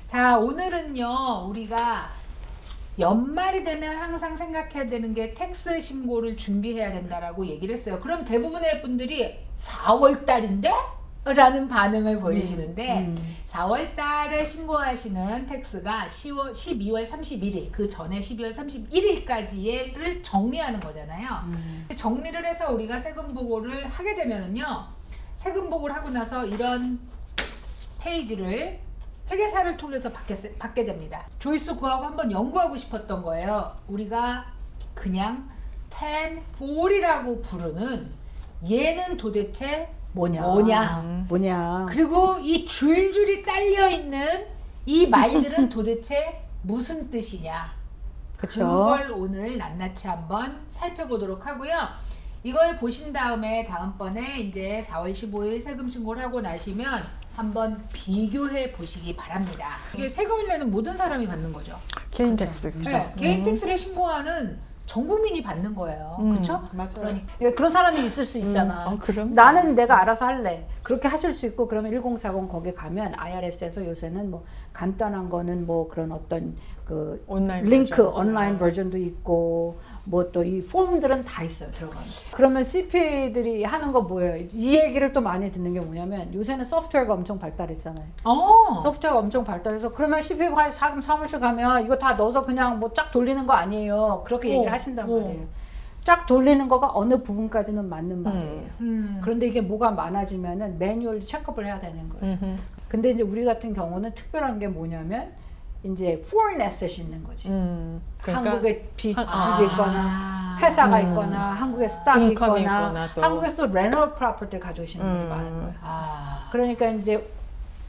자, 오늘은요, 우리가 연말이 되면 항상 생각해야 되는 게 텍스 신고를 준비해야 된다라고 얘기를 했어요. 그럼 대부분의 분들이 4월 달인데? 라는 반응을 보이시는데 4월 달에 신고하시는 텍스가 12월 31일, 그 전에 12월 31일까지를 정리하는 거잖아요. 정리를 해서 우리가 세금 보고를 하게 되면은요, 세금 보고를 하고 나서 이런 페이지를 회계사를 통해서 받게 됩니다. 조회수 구하고 한번 연구하고 싶었던 거예요. 우리가 그냥 1040이라고 부르는 얘는 도대체 뭐냐. 그리고 이 줄줄이 딸려있는 이 말들은 도대체 무슨 뜻이냐. 그쵸. 그걸 오늘 낱낱이 한번 살펴보도록 하고요. 이걸 보신 다음에 다음번에 이제 4월 15일 세금 신고를 하고 나시면 한번 비교해 보시기 바랍니다. 이게 세금을 내는 모든 사람이 받는 거죠. 개인 텍스, 그죠? 네, 개인 텍스를 신고하는 전 국민이 받는 거예요. 그렇죠? 맞아요. 그러니까. 그런 사람이 있을 수 있잖아. 그럼? 나는 내가 알아서 할래. 그렇게 하실 수 있고, 그러면 1040 거기 가면 IRS에서 요새는 뭐 간단한 거는 뭐 그런 어떤 그 온라인 링크 버전. 온라인 버전도 있고, 뭐 또 이 폼들은 다 있어요, 들어가면. 그러면 CPA들이 하는 거 뭐예요? 이 얘기를 또 많이 듣는 게 뭐냐면, 요새는 소프트웨어가 엄청 발달했잖아요. 소프트웨어가 엄청 발달해서, 그러면 CPA 사무실 가면 이거 다 넣어서 그냥 뭐 쫙 돌리는 거 아니에요. 그렇게 얘기를 하신단 말이에요. 쫙 돌리는 거가 어느 부분까지는 맞는 말이에요. 그런데 이게 뭐가 많아지면은 매뉴얼 체크업을 해야 되는 거예요. 근데 이제 우리 같은 경우는 특별한 게 뭐냐면, 이제 foreign asset이 있는 거지. 그러니까 한국에 집이 있거나 회사가 있거나 한국에 스탁이 인컴이 있거나 있거나 또. 한국에서 rental property 가지고 계시는 분이 많은 거예요. 그러니까 이제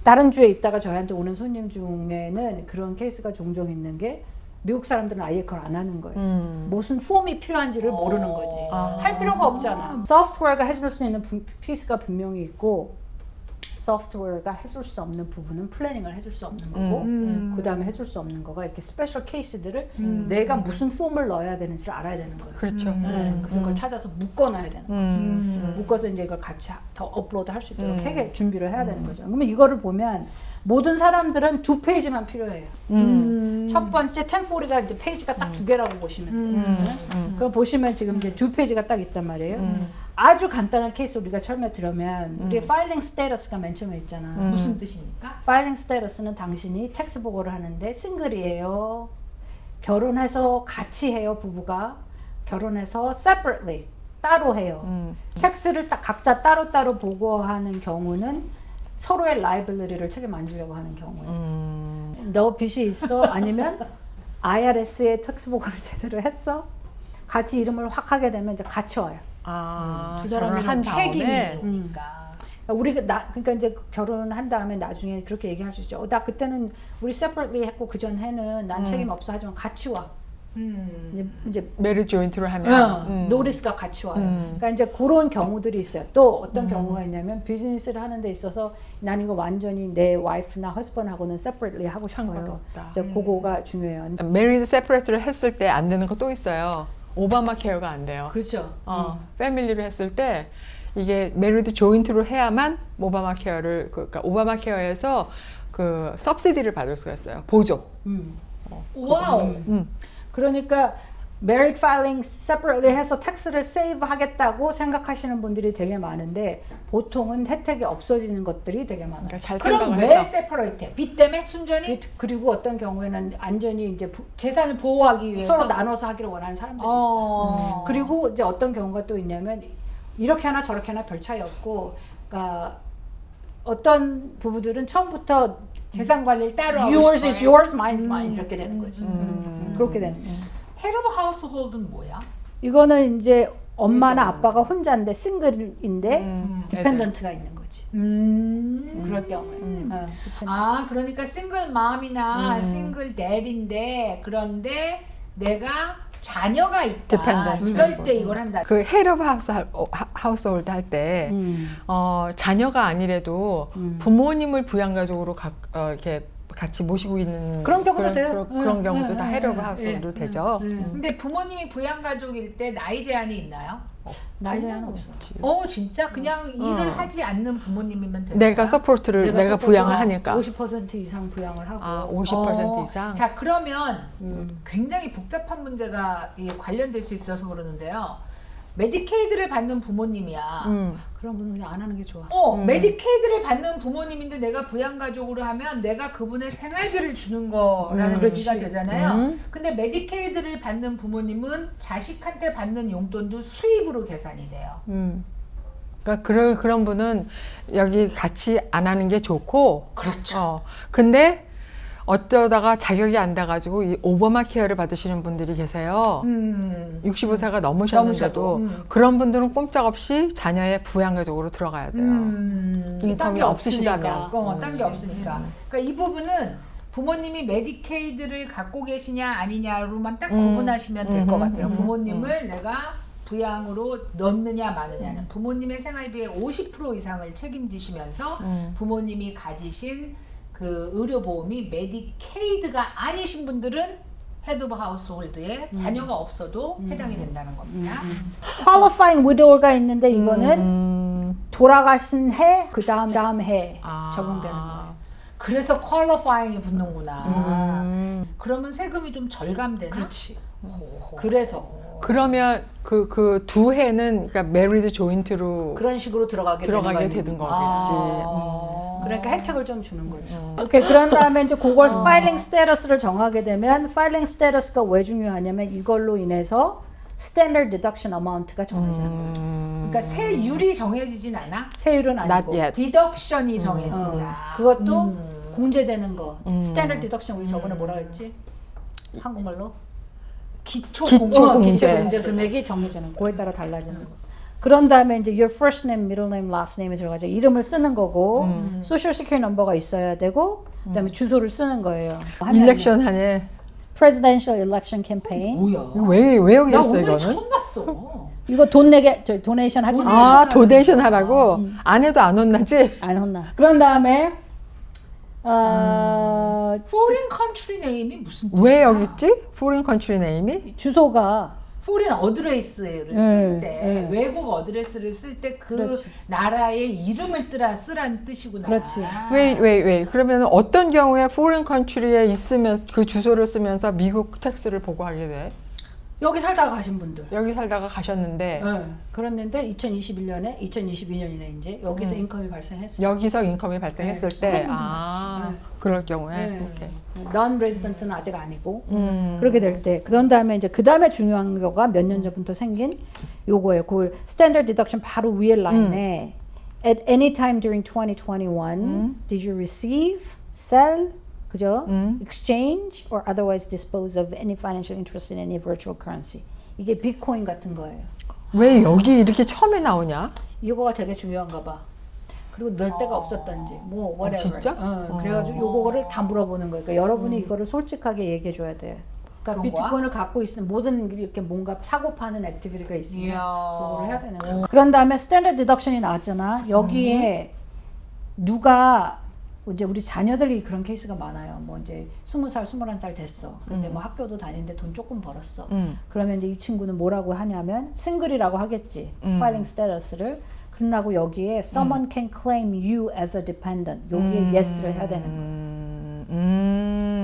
다른 주에 있다가 저희한테 오는 손님 중에는 그런 케이스가 종종 있는 게, 미국 사람들은 아예 그걸 안 하는 거예요. 무슨 폼이 필요한지를 모르는 거지. 할 필요가 없잖아. 소프트웨어가 해줄 수 있는 피스가 분명히 있고, 소프트웨어가 해줄 수 없는 부분은 플래닝을 해줄 수 없는 거고, 그 다음에 해줄 수 없는 거가 이렇게 스페셜 케이스들을 내가 무슨 폼을 넣어야 되는지를 알아야 되는 거예요. 그렇죠. 그래서 그걸 찾아서 묶어놔야 되는 거지. 묶어서 이제 이걸 같이 더 업로드 할 수 있도록 준비를 해야 되는 거죠. 그러면 이거를 보면 모든 사람들은 2페이지만 필요해요. 첫 번째 1040가 이제 페이지가 딱 2개라고 보시면 돼요. 그럼 보시면 지금 이제 2페이지가 딱 있단 말이에요. 아주 간단한 케이스 우리가 처음에 들으면 우리 파일링 스테이터스가 맨 처음에 있잖아. 무슨 뜻입니까? 파일링 스테이터스는 당신이 텍스 보고를 하는데 싱글이에요, 결혼해서 같이 해요, 부부가 결혼해서 separately 따로 해요. 텍스를 딱 각자 따로따로 보고하는 경우는 서로의 라이빌리티를 책임 안 지려고 하는 경우에 너 빚이 있어? 아니면 IRS의 텍스 보고를 제대로 했어? 같이 이름을 확 하게 되면 이제 같이 와요. 두 사람이 한 책임이니까. 그러니까 이제 결혼한 다음에 나중에 그렇게 얘기할 수 있죠. 나 그때는 우리 separately 했고 그 전 해는 난 책임 없어, 하지만 같이 와. 이제 메리 조인트로 하면 노리스가 같이 와요. 그러니까 이제 그런 경우들이 있어요. 또 어떤 경우가 있냐면, 비즈니스를 하는 데 있어서 난 이거 완전히 내 와이프나 허스번하고는 separately 하고 싶어요. 상관없다. 이제 그거가 중요해요. 메리드 세퍼레이트를 했을 때 안 되는 거 또 있어요. 오바마 케어가 안 돼요. 그렇죠. 패밀리로 했을 때 이게 메리드 조인트로 해야만 오바마 케어를, 그러니까 오바마 케어에서 그 서브시디를 받을 수가 있어요. 보조. 와우. 그러니까 married filing separately 해서 텍스를 세이브 하겠다고 생각하시는 분들이 되게 많은데, 보통은 혜택이 없어지는 것들이 되게 많아요. 그러니까 잘 그럼 생각을 왜 해서. 세퍼레이트? 빚 때문에? 순전히? 그리고 어떤 경우에는 안전히 이제 재산을 보호하기 위해서? 서로 나눠서 하기를 원하는 사람들이 있어요. 그리고 이제 어떤 경우가 또 있냐면, 이렇게 하나 저렇게 하나 별 차이 없고, 그러니까 어떤 부부들은 처음부터 재산 관리를 따로 하고 yours 싶어요. is yours, mine is mine 이렇게 되는 거지. 그렇게 되는 거예요. Head of household는 뭐야? 이거는 이제 엄마나 아빠가 혼자인데 싱글인데 디펜던트가 있는 거지. 그럴 경우에. 아, 그러니까 싱글 맘이나 싱글 댄인데, 그런데 내가 자녀가 있다. Dependent. 이럴 때 이걸 한다. 그 헤드 오브 하우스홀드 할 때 자녀가 아니래도 부모님을 부양가족으로 이렇게 같이 모시고 있는 그런 경우도 돼요. 그런 경우도 다 헤르브 예, 하우스홀도 예, 되죠. 근데 부모님이 부양가족일 때 나이 제한이 있나요? 나이 제한은 없어. 진짜 그냥 일을 하지 않는 부모님이면 되는 내가 거야? 서포트를 내가 부양을 하니까 50% 이상 부양을 하고. 50% 이상. 자, 그러면 굉장히 복잡한 문제가 관련될 수 있어서 그러는데요. 메디케이드를 받는 부모님이야. 그런 분은 그냥 안 하는 게 좋아. 메디케이드를 받는 부모님인데 내가 부양가족으로 하면 내가 그분의 생활비를 주는 거라는 얘기가 되잖아요. 근데 메디케이드를 받는 부모님은 자식한테 받는 용돈도 수입으로 계산이 돼요. 그러니까 그런 분은 여기 같이 안 하는 게 좋고. 그렇죠. 근데 어쩌다가 자격이 안 돼가지고 이 오바마 케어를 받으시는 분들이 계세요. 65세가 넘으셨는데도 그런 분들은 꼼짝없이 자녀의 부양가족으로 들어가야 돼요. 인컴이 없으시다면. 딴 게 없으니까. 그러니까 이 부분은 부모님이 메디케이드를 갖고 계시냐 아니냐로만 딱 구분하시면 될 것 같아요. 부모님을 내가 부양으로 넣느냐 마느냐는 부모님의 생활비의 50% 이상을 책임지시면서 부모님이 가지신 그 의료보험이 메디케이드가 아니신 분들은 헤드 오브 하우스홀드에 자녀가 없어도 해당이 된다는 겁니다. Qualifying widow가 있는데 이거는 돌아가신 해, 그 다음 해 적용되는 거예요. 그래서 퀄리파잉이 붙는구나. 그러면 세금이 좀 절감되나? 그렇지. 그래서 그러면 그 두 해는 그러니까 메리드 조인트로 그런 식으로 들어가게 되는 거겠지. 그러니까 혜택을 좀 주는 거죠. 오케이, 그런 다음에 이제 그걸 filing status를 정하게 되면 filing status가 왜 중요하냐면 이걸로 인해서 standard deduction amount가 정해지는 거예요. 그러니까 세율이 정해지진 않아? 세율은 아니고 Not yet. 디덕션이 정해진다. 그것도 공제되는 거. standard deduction 우리 저번에 뭐라 했지? 한국말로? 기초 기초 공제. 기초 공제 금액이 정해지는 거. 그에 따라 달라지는 거. 그런 다음에 이제 your first name, middle name, last name에 들어가죠. 이름을 쓰는 거고 social security number가 있어야 되고 그다음에 주소를 쓰는 거예요. 일렉션 하네. presidential election campaign. 뭐야? 왜 여기 나 있어 오늘 이거는? 처음 봤어. 이거 돈 내게 저 도네이션 하긴 도네이션 하라고? 안 해도 안 혼나지? 안 혼나. 그런 다음에 foreign country name이 무슨 뜻이야? 왜 여기 있지? Foreign country name이? 주소가 foreign 어드레스를 쓸 때 외국 어드레스를 쓸 때 그 나라의 이름을 쓰란 뜻이구나. 그렇지. 왜? 그러면 어떤 경우에 foreign country에 있으면 그 주소를 쓰면서 미국 텍스를 보고하게 돼? 여기 살다가 가신 분들. 여기 살다가 가셨는데 그랬는데 2021년에 2022년이네 이제 여기서 인컴이 발생했어. 여기서 인컴이 발생했을 때 그럴 경우에 오케이. non-resident는 아직 아니고 그렇게 될 때 그런 다음에 이제 그 다음에 중요한 거가 몇 년 전부터 생긴 요거예요. 그 standard deduction 바로 위에 라인에 at any time during 2021 did you receive, sell, 그죠? exchange or otherwise dispose of any financial interest in any virtual currency. 이게 비트코인 같은 거예요. 왜 여기 이렇게 처음에 나오냐? 이거가 되게 중요한가 봐. 그리고 넣을 데가 없었던지 뭐 whatever. 진짜? 그래가지고 요거를 다 물어보는 거예요. 그러니까 여러분이 이거를 솔직하게 얘기해 줘야 돼. 그러니까 비트코인을 갖고 있으면 모든 이렇게 뭔가 사고 파는 액티비티가 있으면 그거를 해야 되는 거예요. 그런 다음에 스탠더드 디덕션이 나왔잖아. 여기에 누가 이제 우리 자녀들이 그런 케이스가 많아요. 뭐 이제 20살, 21살 됐어. 근데 뭐 학교도 다니는데 돈 조금 벌었어. 그러면 이제 이 친구는 뭐라고 하냐면 싱글이라고 하겠지. filing status를. 그러고 여기에 someone can claim you as a dependent. 여기에 yes를 해야 되는 거야.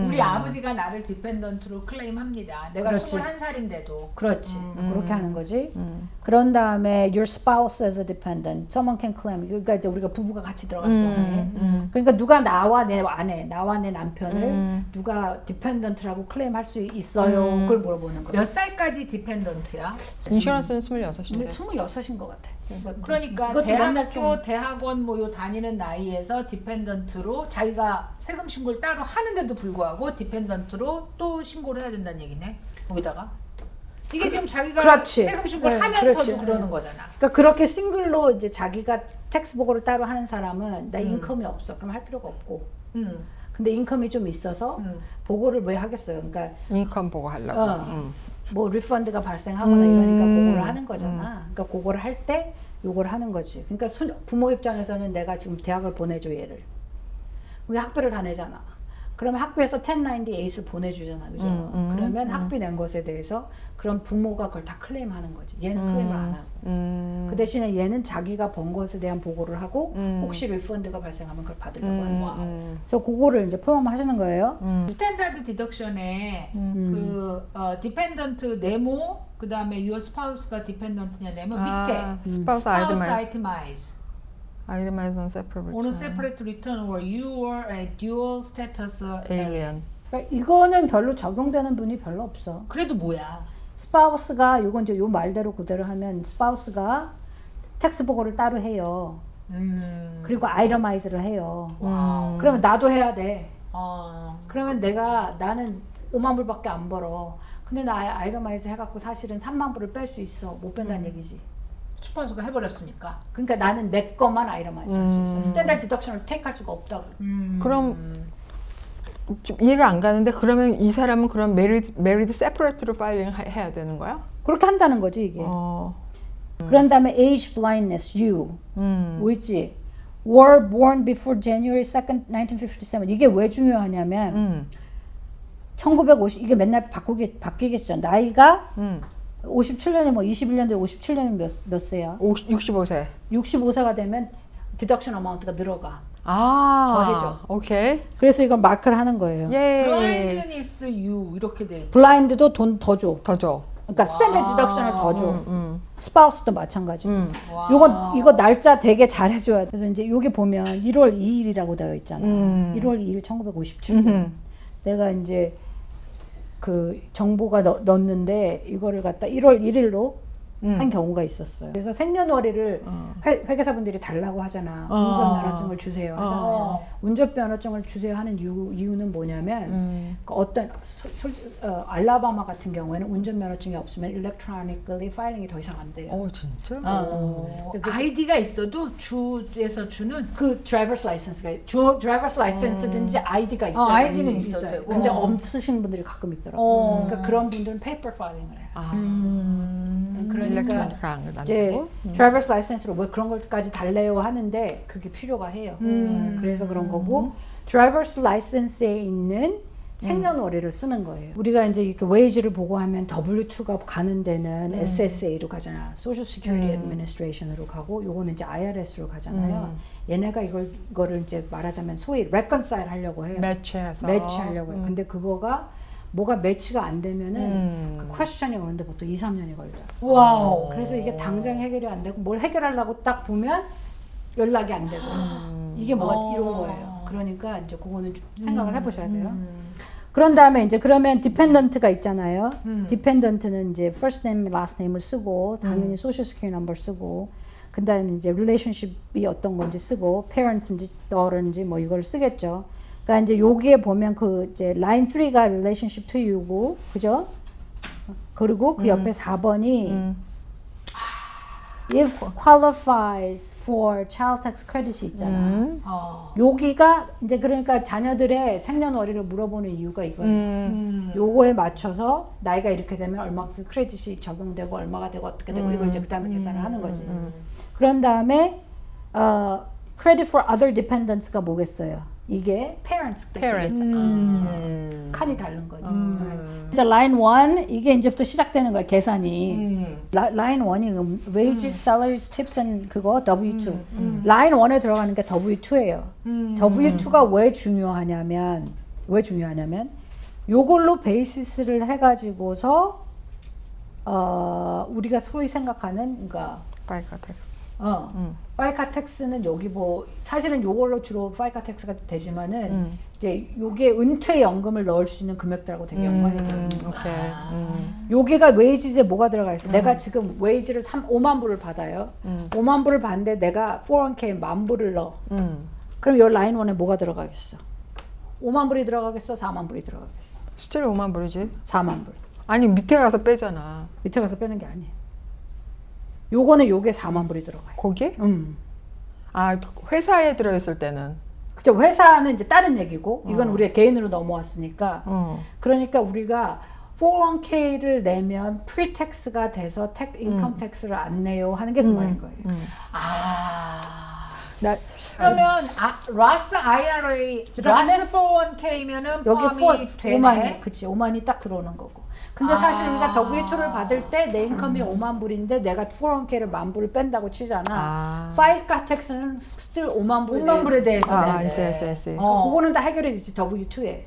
우리 아버지가 나를 디펜던트로 클레임합니다. 내가 그렇지. 21살인데도. 그렇지. 그렇게 하는 거지. 그런 다음에 your spouse as a dependent. Someone can claim. 그러니까 이제 우리가 부부가 같이 들어갈 경우에. 그러니까 누가 나와 내 아내, 나와 내 남편을 누가 디펜던트라고 클레임할 수 있어요. 그걸 물어보는 거야. 몇 살까지 디펜던트야? 인슈런스는 근데 26인데 26인 것 같아. 그러니까 이것도 맨날 대학교, 대학원 뭐 요 다니는 나이에서 디펜던트로 자기가 세금 신고를 따로 하는데도 불구하고 디펜던트로 또 신고를 해야 된다는 얘기네. 거기다가 이게 지금 자기가 그렇지. 세금 신고를 네, 하면서도 그렇지. 그러는 거잖아. 그러니까 그렇게 싱글로 이제 자기가 텍스 보고를 따로 하는 사람은 나 인컴이 없어. 그럼 할 필요가 없고. 근데 인컴이 좀 있어서 보고를 왜 하겠어요? 그러니까 인컴 보고 하려고. 뭐 리펀드가 발생하거나 이러니까 그거를 하는 거잖아. 그러니까 그거를 할 때 요걸 하는 거지. 그러니까 부모 입장에서는 내가 지금 대학을 보내줘 얘를. 우리 학비를 다 내잖아. 그러면 학교에서 1098을 보내주잖아, 그죠? 그러면 학비 낸 것에 대해서 그럼 부모가 그걸 다 클레임하는 거지. 얘는 클레임을 안 하고. 그 대신에 얘는 자기가 번 것에 대한 보고를 하고 혹시 리펀드가 발생하면 그걸 받으려고 하는 거야. 그래서 그거를 이제 포함하시는 거예요. 스탠다드 디덕션에 그 디펜던트 네모 그다음에 your spouse가 디펜던트냐 네모 밑에 spouse itemize itemized on separate on a return. separate return or you are a dual status alien. 그러니까 이거는 별로 적용되는 분이 별로 없어. 그래도 뭐야? 스파우스가 요건 이제 요 말대로 그대로 하면 스파우스가 텍스 보고를 따로 해요. 그리고 아이터마이즈를 해요. 그러면 나도 해야 돼. 그러면 나는 5만 불밖에 안 벌어. 근데 나 아이터마이즈 해갖고 사실은 3만 불을 뺄 수 있어. 못 뺀다는 얘기지. 스파우스가 해버렸으니까. 그러니까 나는 내 것만 아이터마이즈 할 수 있어. 스탠다드 디덕션을 택할 수가 없다고. 그럼 좀 이해가 안 가는데 그러면 이 사람은 그럼 married separate로 파일링 해야 되는 거야? 그렇게 한다는 거지 이게. 그런 다음에 age blindness, you. 뭐 있지? were born before January 2nd, 1957. 이게 왜 중요하냐면 1950 이게 맨날 바뀌겠죠. 나이가 57년에 뭐 21년도에 57년에 몇 세야? 65세. 65세가 되면 디덕션 어마운트가 늘어가. 더해줘. 오케이. 그래서 이걸 마크를 하는 거예요. 예. blindness you 이렇게 돼. 블라인드도 돈 더 줘. 더 줘. 그러니까 스탠다드 디덕션을 더 줘. 스파우스도 마찬가지. 와. 이거 날짜 되게 잘해줘야 돼. 그래서 이제 여기 보면 1월 2일이라고 되어 있잖아. 1월 2일 1957년. 내가 이제 그 정보가 넣었는데 이거를 갖다 1월 1일로 한 경우가 있었어요. 그래서 생년월일을 회계사분들이 달라고 하잖아. 운전면허증을 주세요 하잖아요. 운전면허증을 주세요 하는 이유는 뭐냐면 그 어떤 알라바마 같은 경우에는 운전면허증이 없으면 일렉트로닉ally 파일링이 더 이상 안 돼요. 진짜? 아이디가 있어도 주에서 주는 그 드라이버스 라이센스가 드라이버스 라이센스든지 아이디가 있어요. 아이디는 있어도 되고. 근데 없으신 분들이 가끔 있더라고. 그러니까 그런 분들은 페이퍼 파일링을 해요. 그러니까 이제 드라이버스 라이센스로 뭐 그런 것까지 달래요 하는데 그게 필요가 해요. 그래서 그런 거고 드라이버스 라이센스에 있는 생년월일을 쓰는 거예요. 우리가 이제 이렇게 웨이지를 보고 하면 W2가 가는 데는 SSA로 가잖아. Social Security Administration으로 가고 요거는 이제 IRS로 가잖아요. 얘네가 이거를 이제 말하자면 소위 reconcile 하려고 해요. 매치하려고 해요. 근데 그거가 뭐가 매치가 안 되면은 그 퀘스천이 오는데 보통 2, 3년이 걸려요. 와우. 그래서 이게 당장 해결이 안 되고 뭘 해결하려고 딱 보면 연락이 안 되고 이게 뭐가 이런 거예요. 그러니까 이제 그거는 좀 생각을 해보셔야 돼요. 그런 다음에 이제 그러면 디펜던트가 있잖아요. 디펜던트는 이제 first name, last name을 쓰고 당연히 social security number 쓰고 그다음에 이제 relationship이 어떤 건지 쓰고 parents인지 daughter인지 뭐 이걸 쓰겠죠. 그러니까 이제 여기에 보면 그 이제 line 3가 relationship to you고 그죠? 그리고 그 옆에 4번이 if qualifies for child tax credit이 있잖아. 여기가 이제 그러니까 자녀들의 생년월일을 물어보는 이유가 이거예요. 요거에 맞춰서 나이가 이렇게 되면 얼마큼 크레딧이 적용되고 얼마가 되고 어떻게 되고 이걸 이제 그다음에 계산을 하는 거지. 그런 다음에 credit for other dependents가 뭐겠어요? 이게 parents 칸이 다른 거지. 이제 line 1 이게 이제부터 시작되는 거야 계산이. line 1이 wages, salaries, tips and 그거 W2. line 1에 들어가는 게 W2예요. W2가 왜 중요하냐면 요걸로 베이시스를 해가지고서 우리가 소위 생각하는 그러니까 파이카 텍스. 파이카 텍스는 여기 뭐 사실은 요걸로 주로 파이카 텍스가 되지만은 이제 요게 은퇴 연금을 넣을 수 있는 금액들하고 되게 연관이 되어 있는 거야. 여기가 웨이지에 뭐가 들어가 있어? 내가 지금 웨이지를 5만 불을 받아요. 5만 불을 받는데 내가 401k 10,000 불을 넣어. 그럼 요 라인 1에 뭐가 들어가겠어? 5만 불이 들어가겠어? 4만 불이 들어가겠어? 실제로 5만 불이지. 4만 불. 아니 밑에 가서 빼잖아. 밑에 가서 빼는 게 아니에요. 요거는 요게 4만 불이 들어가요. 거기에? 아 회사에 들어있을 때는. 그죠? 회사는 이제 다른 얘기고 이건 우리가 개인으로 넘어왔으니까 그러니까 우리가 401k를 내면 프리텍스가 돼서 인컴 텍스를 안 내요 하는 게 그 말인 거예요. 나 그러면 Roth IRA, Roth 401k면은 포함이 되네. 5만이, 그치, 5만이 딱 들어오는 거고. 근데 사실 우리가 W2를 받을 때 내 인컴이 5만 불인데 내가 401k를 1만 불을 뺀다고 치잖아. FICA 텍스는 still 5만 불에 5만 불에 대해서 있어. 그거는 다 해결이 되지 W2에.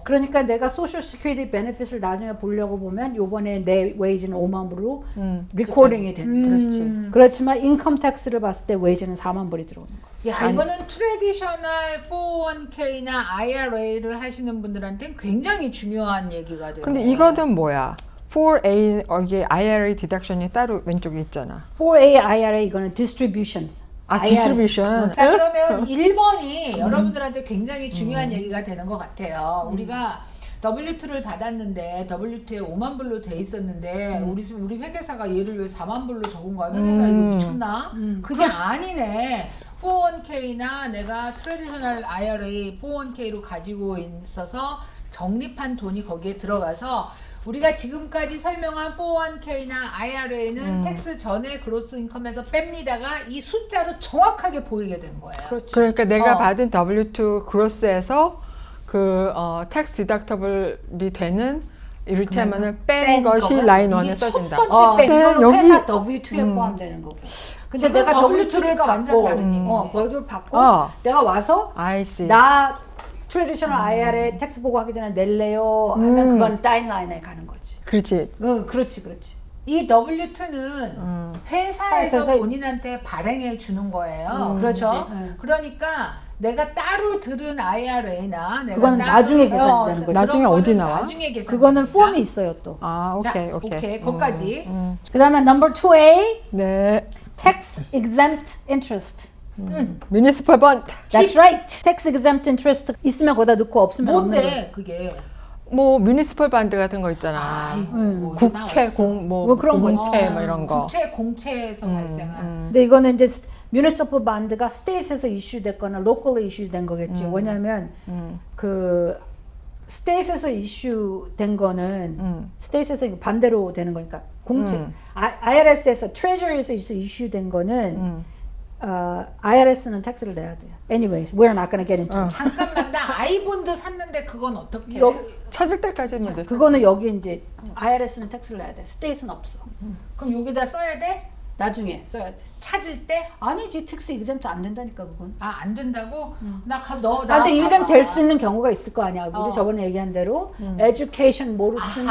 그러니까 내가 소셜 시큐리티 베네핏을 나중에 보려고 보면 요번에 내 웨이지는 5만 불로 리코딩이 되는 거지. 그렇지만 인컴 텍스를 봤을 때 웨이지는 4만 불이 들어오는 거야. 야, 이거는 트레디셔널 401k나 IRA를 하시는 분들한테는 굉장히 중요한 얘기가 돼요. 근데 이거는 뭐야? 4A 이게 IRA 디덕션이 따로 왼쪽에 있잖아. 4A IRA 이거는 distributions. 디스트리뷰션. 자, 그러면 1번이 여러분들한테 굉장히 중요한 얘기가 되는 것 같아요. 우리가 W2를 받았는데 W2에 5만 불로 돼 있었는데 우리 회계사가 얘를 왜 4만 불로 적은 거야? 회계사 이거 미쳤나? 그게 아니네. 401k나 내가 트레디셔널 IRA 401k로 가지고 있어서 적립한 돈이 거기에 들어가서 우리가 지금까지 설명한 401k나 IRA는 텍스 전에 그로스 인컴에서 뺍니다가 이 숫자로 정확하게 보이게 된 거예요. 그러니까 내가 받은 W2 그로스에서 그 텍스 디덕터블이 되는 이를테면은 뺀 것이 라인 1에 써진다. 첫 번째 뺀 이거는 여기- 회사 W2에 포함되는 거고. 근데 이건 내가 W2를 W2가 완전 받고, 다른 얘기네. W2를 받고, 어. 내가 와서 I see. 나 트레디셔널 IRA 텍스 보고 하기 전에 낼래요 하면 그건 타임라인에 가는 거지. 그렇지. 그렇지. 이 W2는 회사에서 회사에서- 본인한테 발행해 주는 거예요. 그렇지. 그렇죠? 네. 그러니까 내가 따로 들은 IRA나 내가 그건 따로 나중에 계산되는 거죠. 나중에 그런 어디 거는 나와? 나중에 계산. 그거는 폼이 있어요 또. 오케이. 거기까지. 그 다음에 number 2A, 네. tax exempt interest. 미니스펄 번트. That's right. tax exempt interest 있으면 거기다 넣고 없으면 없는 거. 뭔데 그게? 뭐 미니스펄 반드 같은 거 있잖아. 아이고, 국채 나왔어. 뭐 그런 거 공채 뭐 이런 거. 국채 공채에서 발생한. 근데 이거는 이제 municipal bond가 state에서 이슈됐거나 locally 이슈된 거겠지. 왜냐하면 그 state에서 이슈된 거는 state에서 반대로 되는 거니까 공채 IRS에서 treasury에서 이슈된 거는 IRS는 텍스를 내야 돼요. Anyways, we're not gonna get into it. 잠깐만 나 아이본드 샀는데 그건 어떻게? 찾을 때까지는 돼. 그거는 여기 이제 IRS는 텍스를 내야 돼. state는 없어. 그럼 여기다 써야 돼? 나중에 써야 돼. 찾을 때? 아니지, 텍스 exempt 안 된다니까 그건. 아, 안 된다고? 나 근데 exempt 될 수 있는 경우가 있을 거 아니야. 우리 저번에 얘기한 대로 education 뭐로 쓰면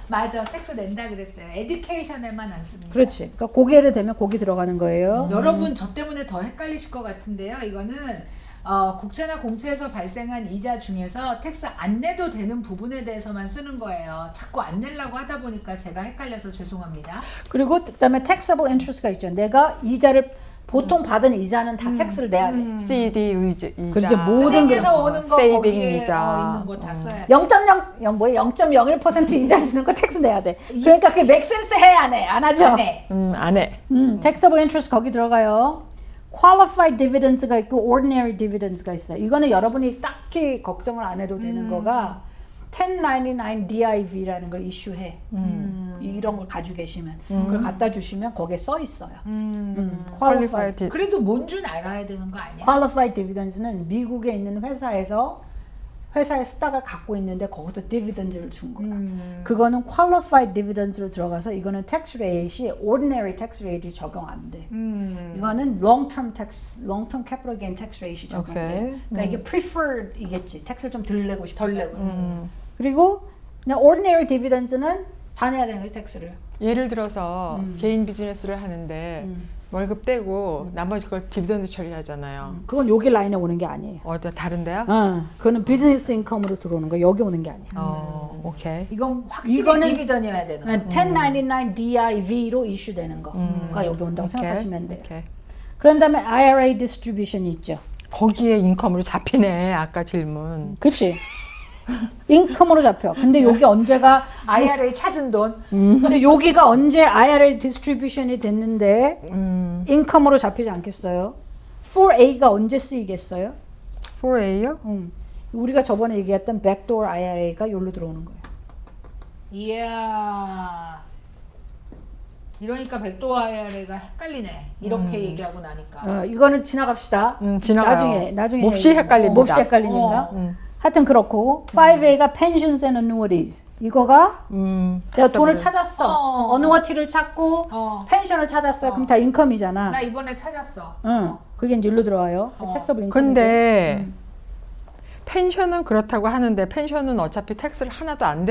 맞아. 텍스 낸다 그랬어요. 에듀케이션에만 안 씁니다. 그렇지. 그러니까 고개를 대면 고기 들어가는 거예요. 여러분 저 때문에 더 헷갈리실 것 같은데요. 이거는 국채나 공채에서 발생한 이자 중에서 텍스 안 내도 되는 부분에 대해서만 쓰는 거예요. 자꾸 안 내려고 하다 보니까 제가 헷갈려서 죄송합니다. 그리고 그다음에 taxable interest가 있죠. 내가 이자를 보통 받은 이자는 다 텍스를 내야 돼. CD 이자. 그렇지. 모든 은행에서 오는 거 세이빙 거기에 이자. 있는 거 다 써야 돼. 0.01% 이자 주는 거 텍스 내야 돼. 그러니까 그게 make sense 해, 안 해? 안 하죠? 네. 안 해. taxable interest 거기 들어가요. qualified dividends가 있고 ordinary dividends가 있어요. 이거는 여러분이 딱히 걱정을 안 해도 되는 거가 1099 DIV라는 걸 이슈해. 이런 걸 가지고 계시면 그걸 갖다 주시면 거기에 써 있어요. qualified. 그래도 뭔 줄 알아야 되는 거 아니야? qualified dividends는 미국에 있는 회사의 스탁을 갖고 있는데 거기서 디비던드를 준 거야. 그거는 qualified dividends로 들어가서 이거는 tax rate이 ordinary tax rate이 적용 안 돼. 이거는 long-term capital gain tax rate이 적용돼. 그러니까 이게 preferred이겠지. 텍스를 좀 덜 내고 싶어. 덜 내고. 그리고 그냥 ordinary dividends는 다 내야 되는 거지, 텍스를. 예를 들어서 개인 비즈니스를 하는데 월급 떼고 나머지 걸 디비던드 처리하잖아요. 그건 여기 라인에 오는 게 아니에요. 어디 다른데요? 그거는 비즈니스 인컴으로 들어오는 거. 여기 오는 게 아니에요. 오케이. 이건 확실히 이거는 디비던이어야 되는 거. 1099 DIV로 이슈되는 거가 여기 온다고 생각하시면 돼요. 오케이. 그런 다음에 IRA distribution이 있죠. 거기에 인컴으로 잡히네. 아까 질문. 그치? 인컴으로 잡혀. 근데 여기 언제가 IRA 찾은 돈. 근데 여기가 언제 IRA distribution이 됐는데 인컴으로 잡히지 않겠어요? 4A가 언제 쓰이겠어요? 4A요? 우리가 저번에 얘기했던 backdoor IRA가 여기로 들어오는 거예요. 이야. 이러니까 백도와야래가 헷갈리네. 이렇게 얘기하고 나니까. 이거는 지나갑시다. 지나가요. 나중에 몹시 헷갈립니다. 몹시 헷갈리니까. 하여튼 그렇고 5A가 pensions and annuities. 이거가 내가 돈을 찾았어. 어누어티를 찾고 펜션을 찾았어요. 그럼 다 인컴이잖아. 나 이번에 찾았어. 그게 이제 일로 들어와요. 텍서블 인컴. 근데 펜션은 그렇다고 하는데 펜션은 어차피 텍스를 하나도 안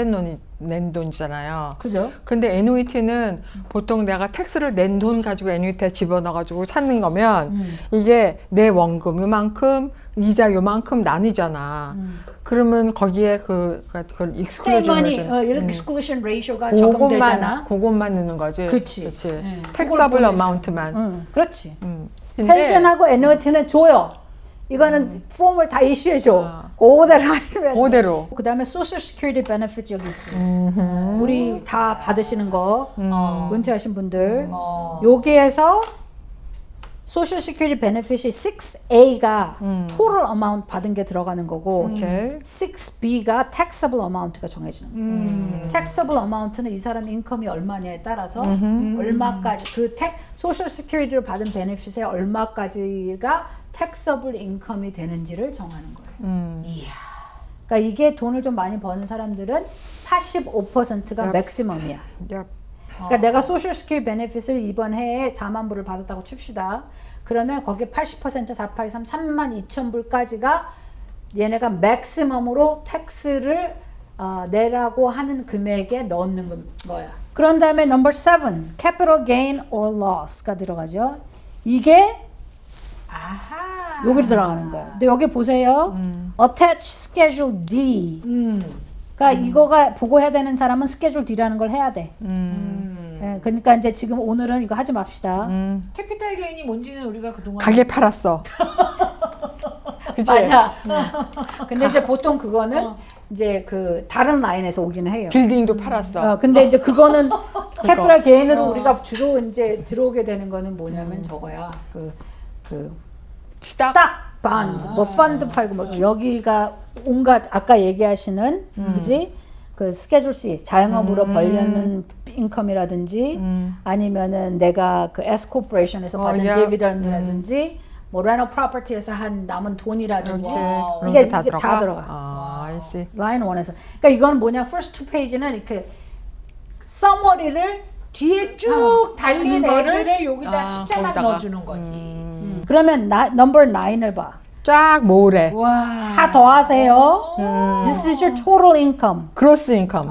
낸 돈이잖아요. 그죠? 근데 애누이티는 보통 내가 텍스를 낸 돈 가지고 애누이티에 집어넣어가지고 찾는 거면 이게 내 원금 요만큼 이자 요만큼 나뉘잖아. 그러면 거기에 그 익스클루전 exclusion ratio가 적용되잖아. 그것만 넣는 거지. 그치. 텍서블 어마운트만. 그렇지. 근데 펜션하고 애누이티는 줘요. 이거는 폼을 다 이슈해줘. 그대로 하시면 그대로. 그 다음에 Social Security Benefits 여기 있지. 우리 다 받으시는 거 은퇴하신 분들 여기에서 Social Security Benefit이 6A가 Total Amount 받은 게 들어가는 거고 6B가 Taxable Amount가 정해지는 거예요. Taxable Amount는 이 사람 인컴이 얼마냐에 따라서 얼마까지 그 Social Security로 받은 Benefit의 얼마까지가 Taxable Income이 되는지를 정하는 거예요. 이야. 그러니까 이게 돈을 좀 많이 버는 사람들은 85%가 맥시멈이야. 그러니까 내가 소셜 스킬 베네핏을 이번 해에 4만 불을 받았다고 칩시다. 그러면 거기에 80% 483, 3만 2천 불까지가 얘네가 맥시멈으로 텍스를 내라고 하는 금액에 넣는 거야. 그런 다음에 넘버 7, capital gain or loss가 들어가죠. 이게 여기로 들어가는 거예요. 근데 여기 보세요. attach schedule D. 그러니까 이거가 보고해야 되는 사람은 스케줄 D라는 걸 해야 돼. 예, 그러니까 이제 지금 오늘은 이거 하지 맙시다. 캐피탈 게인이 뭔지는 우리가 그동안 가게 팔았어. 그치? 맞아. 근데 이제 보통 그거는 이제 그 다른 라인에서 오기는 해요. 빌딩도 팔았어. 근데 이제 그거는 캐피탈 게인으로 우리가 주로 이제 들어오게 되는 거는 뭐냐면 저거야. 스탁, 반드, 뭐 펀드 팔고 뭐 여기가 온갖 아까 얘기하시는 그지? 그 스케줄 C 자영업으로 벌려는 인컴이라든지 아니면은 내가 그 S 코퍼레이션에서 받은 디비던드라든지 뭐 레노 프로퍼티에서 한 남은 돈이라든지 이게 다 들어가. I see. 라인 1에서. 그러니까 이건 뭐냐? first two page는 이렇게 summary를 뒤에 쭉 달린 애들을 여기다 숫자만 거기다가. 넣어주는 거지. 그러면 number 9을 봐. 쫙 모으래. 다 더하세요. This is your total income. 그로스 인컴.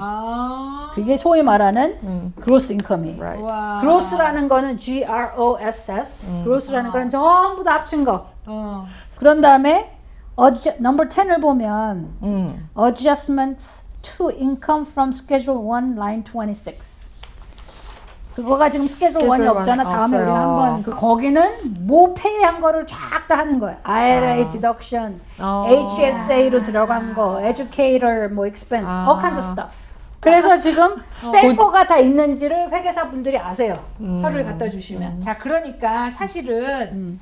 그게 소위 말하는 gross income이. Right. 와. gross라는 거는 G-R-O-S-S. gross라는 거는 전부 다 합친 거. 그런 다음에 number 10을 보면 adjustments to income from schedule 1 line 26. 그거가 지금 스케줄 1이 없잖아. 다음에 없어요. 우리가 한번 거기는 뭐 페이한 거를 쫙 다 하는 거야. IRA deduction, HSA로 들어간 거, educator 뭐 expense, all kinds of stuff. 그래서 지금 뺄 거가 다 있는지를 회계사 분들이 아세요. 서류를 갖다 주시면. 자, 그러니까 사실은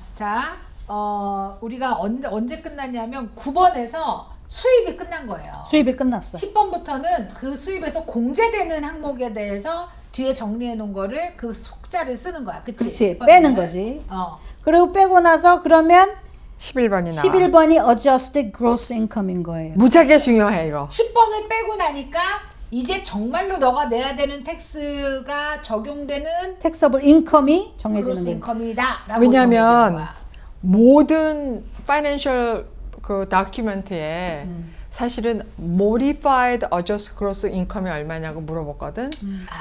우리가 언제 끝났냐면 9번에서 수입이 끝난 거예요. 수입이 끝났어. 10번부터는 그 수입에서 공제되는 항목에 대해서 뒤에 정리해 놓은 거를 그 숫자를 쓰는 거야. 그치? 그렇지. 빼는 거지. 어. 그리고 빼고 나서 그러면 11번이 나와. 11번이 adjusted gross income인 거예요. 무지하게 중요해 이거. 10번을 빼고 나니까 이제 정말로 너가 내야 되는 텍스가 적용되는 taxable income이 크로스 정해지는 거예요. 인컴이다라고 왜냐면 정해지는 거야. 모든 파이낸셜 그 다큐멘트에 사실은 modified adjusted gross income이 얼마냐고 물어봤거든.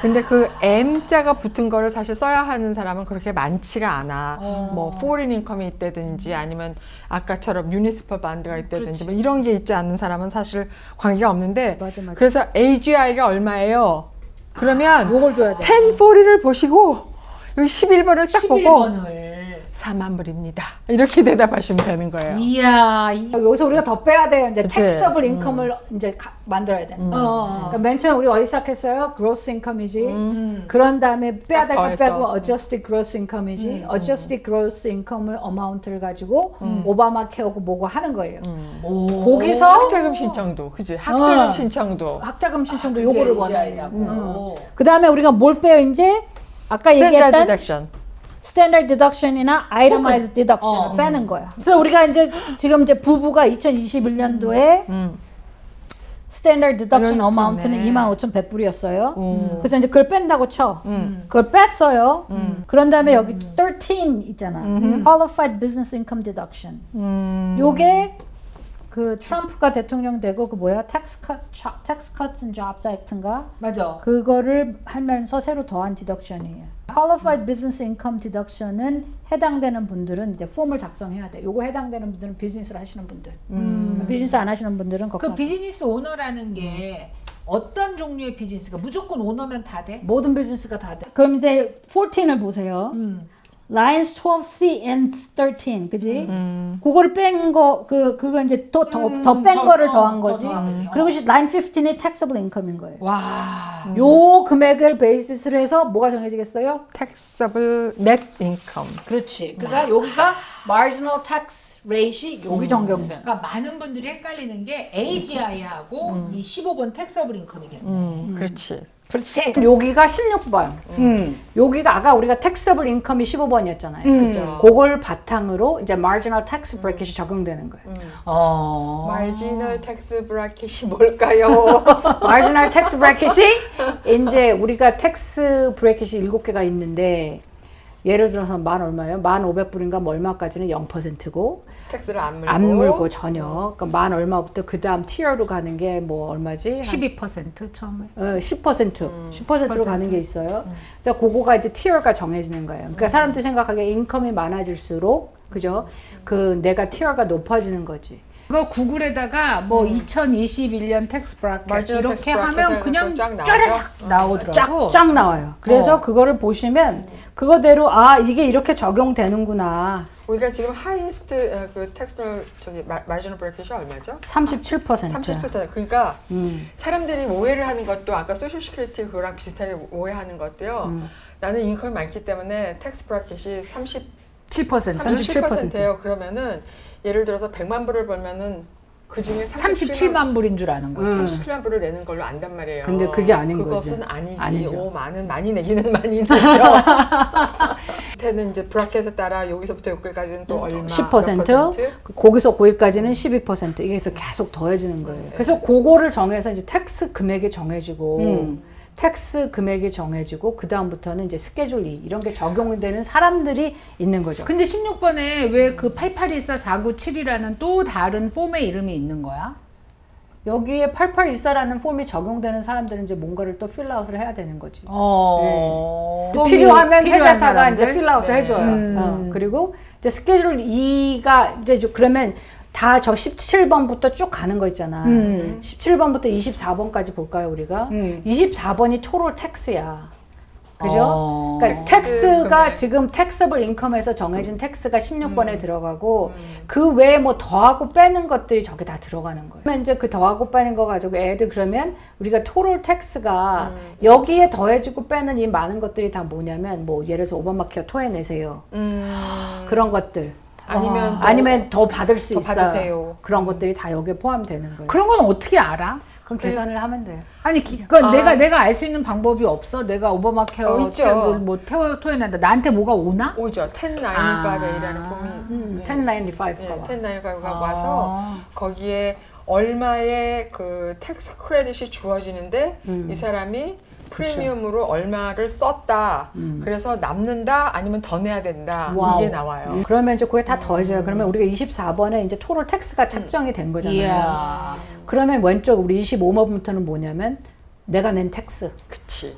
근데 그 M자가 붙은 거를 사실 써야 하는 사람은 그렇게 많지가 않아. 뭐 foreign income이 있다든지 아니면 아까처럼 municipal bond가 있다든지 뭐 이런 게 있지 않는 사람은 사실 관계가 없는데. 맞아. 그래서 AGI가 얼마예요? 그러면 요걸 줘야 돼. 1040를 보시고 여기 11번을 딱 보고 11번을 4만 불입니다. 이렇게 대답하시면 되는 거예요. 이야. 여기서 우리가 더 빼야 돼요. 이제 그치? taxable income을 이제 만들어야 돼. 그러니까 맨 처음에 우리 어디 시작했어요? gross income이지. 그런 다음에 빼야 될 거 더했어. 빼고 adjusted gross income이지. adjusted gross income을 amount를 가지고 오바마 케어고 뭐고 하는 거예요. 거기서 학자금 신청도, 그지? 학자금 신청도. 학자금 신청도 그게 요거를 AGI 원해요. 라고. 그 다음에 우리가 뭘 빼요? 이제 아까 Standard 얘기했던 deduction. 스탠다드 디덕션이나 아이터마이즈 디덕션을 빼는 거야. 그래서 우리가 이제 지금 이제 부부가 2021년도에 스탠다드 디덕션 이건 어마운트는 좋네. 25,100불이었어요. 그래서 이제 그걸 뺀다고 쳐. 그걸 뺐어요. 그런 다음에 여기 13 있잖아. Qualified Business Income Deduction. 요게 그 트럼프가 대통령 되고 그 뭐야? Tax Cuts and Jobs Act인가? 맞아. 그거를 하면서 새로 더한 디덕션이에요. Qualified Business Income Deduction은 해당되는 분들은 이제 폼을 작성해야 돼. 요거 해당되는 분들은 비즈니스를 하시는 분들. 비즈니스 안 하시는 분들은 그 걱정. 비즈니스 오너라는 게 어떤 종류의 비즈니스가 무조건 오너면 다 돼? 모든 비즈니스가 다 돼. 그럼 이제 14을 보세요. Lines 12C and 13, 그지? 그거를 뺀 거, 그거 이제 또 더 뺀 거를 더한 거지. 더한 거지. 그리고 line 15이 taxable income인 거예요. 와. 요 금액을 베이시스로 해서 뭐가 정해지겠어요? Taxable net income. 그렇지. 그러니까 여기가 marginal tax rate이 여기 적용돼. 그러니까 많은 분들이 헷갈리는 게 AGI하고 이 15번 택서블 인컴이겠네. 그렇지. 그렇지. 여기가 16번. 여기가 아까 우리가 taxable income이 15번이었잖아요. 그죠. 그걸 바탕으로 이제 marginal tax bracket이 적용되는 거예요. Marginal tax bracket이 뭘까요? marginal tax bracket이 이제 우리가 tax bracket이 7개가 있는데 예를 들어서 만 얼마예요? 1,500불인가 뭐 얼마까지는 0%고 텍스를 안 안 물고 전혀. 그러니까 만 얼마부터 그 다음 티어로 가는 게 뭐 얼마지? 12% 처음에. 10%로 가는 게 있어요. 그래서 그거가 이제 티어가 정해지는 거예요. 그러니까 사람들이 생각하기에 인컴이 많아질수록 그죠? 그 내가 티어가 높아지는 거지. 그거 구글에다가 뭐 2021년 텍스 브라켓 Marginal 이렇게 tax 하면 bracket 그냥 쫙 나오죠? 쫘르륵 나오더라고. 쫙 나와요. 그래서 그거를 보시면 그거대로 아 이게 이렇게 적용되는구나. 우리가 지금 하이스트 그 텍스널 저기 마지널 브래킷이 얼마죠? 37%. 30%. 그러니까 사람들이 오해를 하는 것도 아까 소셜 시큐리티 그거랑 비슷하게 오해하는 것도요. 나는 인컴이 많기 때문에 텍스 브래킷이 7%. 37%예요. 그러면은 예를 들어서 100만 불을 벌면은 그 중에 37만 불인 줄 아는 거지. 37만 불을 내는 걸로 안단 말이에요. 근데 그게 아닌 그것은 거지. 아니지. 아니죠. 오, 많이 내기는 많이 내죠. 밑에는 이제 브라켓에 따라 여기서부터 여기까지는 또 얼마, 몇 10%, 거기서 거기까지는 12%. 이게 계속 더해지는 거예요. 그래서 그거를 정해서 이제 텍스 금액이 정해지고 텍스 금액이 정해지고 그 다음부터는 이제 스케줄 2 이런 게 적용되는 사람들이 있는 거죠. 근데 16번에 왜 그 88244977이라는 또 다른 폼의 이름이 있는 거야? 여기에 8824라는 폼이 적용되는 사람들은 이제 뭔가를 또 필라웃을 해야 되는 거지. 필요하면 회계사가 이제 필라웃을 해줘요. 그리고 이제 스케줄 2가 이제 그러면 다 저 17번부터 쭉 가는 거 있잖아. 17번부터 24번까지 볼까요, 우리가? 24번이 토럴 텍스야. 그죠? 그러니까 텍스가 금액. 지금 텍스블 인컴에서 정해진 텍스가 16번에 들어가고 그 외에 뭐 더하고 빼는 것들이 저게 다 들어가는 거예요. 그러면 이제 그 더하고 빼는 거 가지고 애들 그러면 우리가 토럴 텍스가 여기에 더해주고 빼는 이 많은 것들이 다 뭐냐면 뭐 예를 들어서 오바마케어 토해내세요. 그런 것들. 아니면 더 받을 수 더 있어요. 받으세요. 그런 것들이 다 여기에 포함되는 거예요. 그런 건 어떻게 알아? 그럼 계산을 하면 돼요. 아니, 그건 내가 알 수 있는 방법이 없어? 내가 오바마 케어 있죠. 뭐 토해낸다. 나한테 뭐가 오나? 오죠. 1095A라는 폼이 1095가 네, 와. 1095가 와서 거기에 얼마의 그 텍스 크레딧이 주어지는데 이 사람이 프리미엄으로 얼마를 썼다. 그래서 남는다 아니면 더 내야 된다. 와우. 이게 나와요. 그러면 이제 그게 다 더해져요. 그러면 우리가 24번에 이제 토럴 텍스가 책정이 된 거잖아요. 이야. 그러면 왼쪽 우리 25번부터는 뭐냐면 내가 낸 텍스. 그치.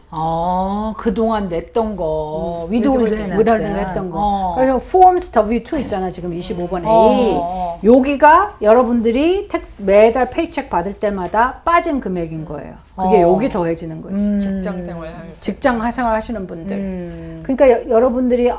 그동안 냈던 거, 위도홀드 해놨던. 위도홀드 했던 거. 그래서 Forms W2 있잖아. 지금 25번 A. 여기가 여러분들이 텍스 매달 페이책 받을 때마다 빠진 금액인 거예요. 그게 여기 더해지는 거지. 직장 생활 직장 생활 하시는 분들. 그러니까 여러분들이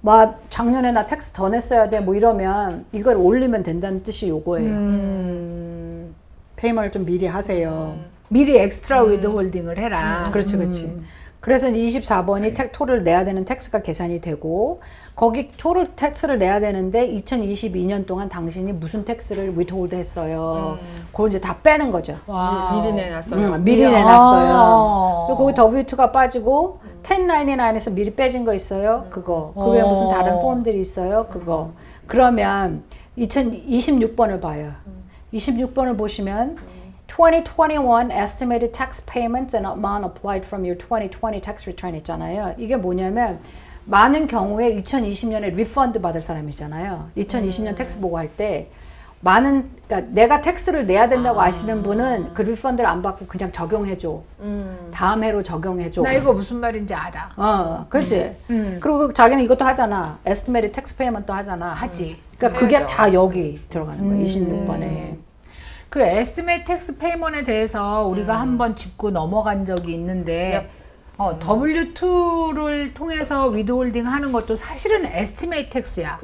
막 작년에 나 텍스 더 냈어야 돼 뭐 이러면 이걸 올리면 된다는 뜻이 요거예요. 페이먼을 좀 미리 하세요. 미리 엑스트라 위드홀딩을 해라. 그렇지, 그렇지. 그래서 24번이 토를 내야 되는 텍스가 계산이 되고 거기 토를 텍스를 내야 되는데 2022년 동안 당신이 무슨 텍스를 위드홀드 했어요. 그걸 이제 다 빼는 거죠. 미리 내놨어요. 미리 내놨어요. 그리고 거기 W2가 빠지고 1099에서 미리 빼진 거 있어요. 그거. 그 외에 무슨 다른 폼들이 있어요. 그거. 그러면 2026번을 봐요. 26번을 보시면 2021 estimated tax payments and amount applied from your 2020 tax return 있잖아요. 이게 뭐냐면 많은 경우에 2020년에 리펀드 받을 사람이잖아요. 2020년 텍스 보고할 때 그러니까 내가 텍스를 내야 된다고 아시는 분은 그 리펀드를 안 받고 그냥 적용해줘. 다음 해로 적용해줘. 나 이거 무슨 말인지 알아. 그렇지. 그리고 자기는 이것도 하잖아. estimated tax payment도 하잖아. 하지. 그러니까 그게 다 여기 들어가는 거예요. 26번에. 그 에스티메이트 텍스 페이먼에 대해서 우리가 한번 짚고 넘어간 적이 있는데 W2를 통해서 위드홀딩 하는 것도 사실은 에스티메이트 텍스야.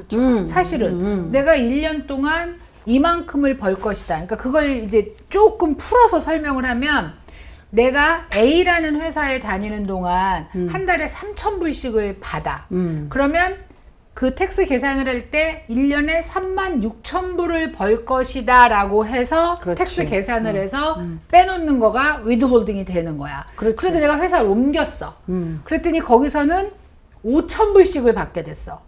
사실은 내가 1년 동안 이만큼을 벌 것이다. 그러니까 그걸 이제 조금 풀어서 설명을 하면 내가 A라는 회사에 다니는 동안 한 달에 3,000불씩을 받아. 그러면 그 텍스 계산을 할 때 1년에 36,000불을 벌 것이다 라고 해서 그렇지. 텍스 계산을 해서 빼놓는 거가 위드홀딩이 되는 거야. 그런데 내가 회사를 옮겼어. 그랬더니 거기서는 5,000불씩을 받게 됐어.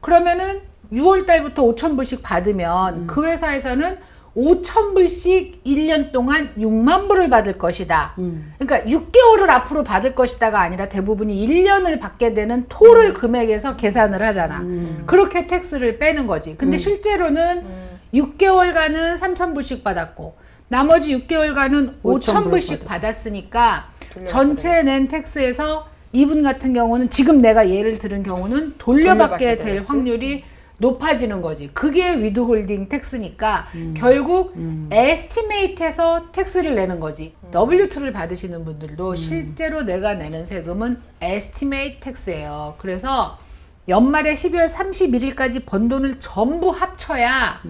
그러면은 6월 달부터 5,000불씩 받으면 그 회사에서는 5,000불씩 1년 동안 6만 불을 받을 것이다. 그러니까 6개월을 앞으로 받을 것이다가 아니라 대부분이 1년을 받게 되는 토를 금액에서 계산을 하잖아. 그렇게 텍스를 빼는 거지. 근데 실제로는 6개월간은 3,000불씩 받았고 나머지 6개월간은 5,000불씩 받았으니까 전체 낸 텍스에서 이분 같은 경우는 지금 내가 예를 들은 경우는 돌려받게 될 확률이 높아지는 거지. 그게 위드홀딩 텍스니까 결국 에스티메이트에서 텍스를 내는 거지. W2를 받으시는 분들도 실제로 내가 내는 세금은 에스티메이트 텍스예요. 그래서 연말에 12월 31일까지 번 돈을 전부 합쳐야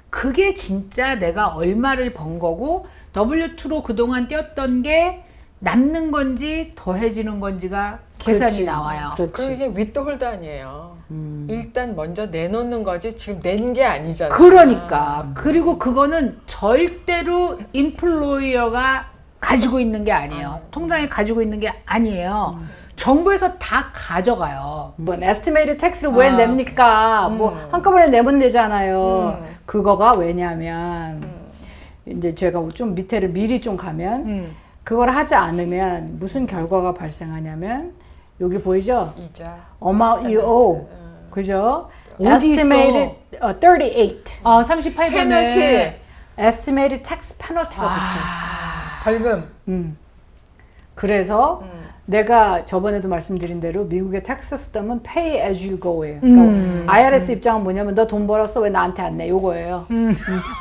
그게 진짜 내가 얼마를 번 거고 W2로 그동안 떼었던 게 남는 건지 더해지는 건지가 계산이 그렇지. 나와요. 그리고 이게 윗도홀도 아니에요. 일단 먼저 내놓는 거지 지금 낸 게 아니잖아. 그러니까 그리고 그거는 절대로 인플로이어가 가지고 있는 게 아니에요. 통장에 가지고 있는 게 아니에요. 정부에서 다 가져가요. 뭐 estimated tax를 왜 냅니까? 뭐 한꺼번에 내면 되잖아요. 그거가 왜냐면 이제 제가 좀 밑에를 미리 좀 가면 그걸 하지 않으면 무슨 결과가 발생하냐면 여기 보이죠? 이자. amount you owe. 그죠? 어디 estimated 38. 38번에 페널티. estimated tax penalty가 붙죠. 벌금. 그래서 내가 저번에도 말씀드린 대로 미국의 텍스 시스템은 pay as you go예요. 그러니까 IRS 입장은 뭐냐면 너 돈 벌었어 왜 나한테 안 내? 요거예요.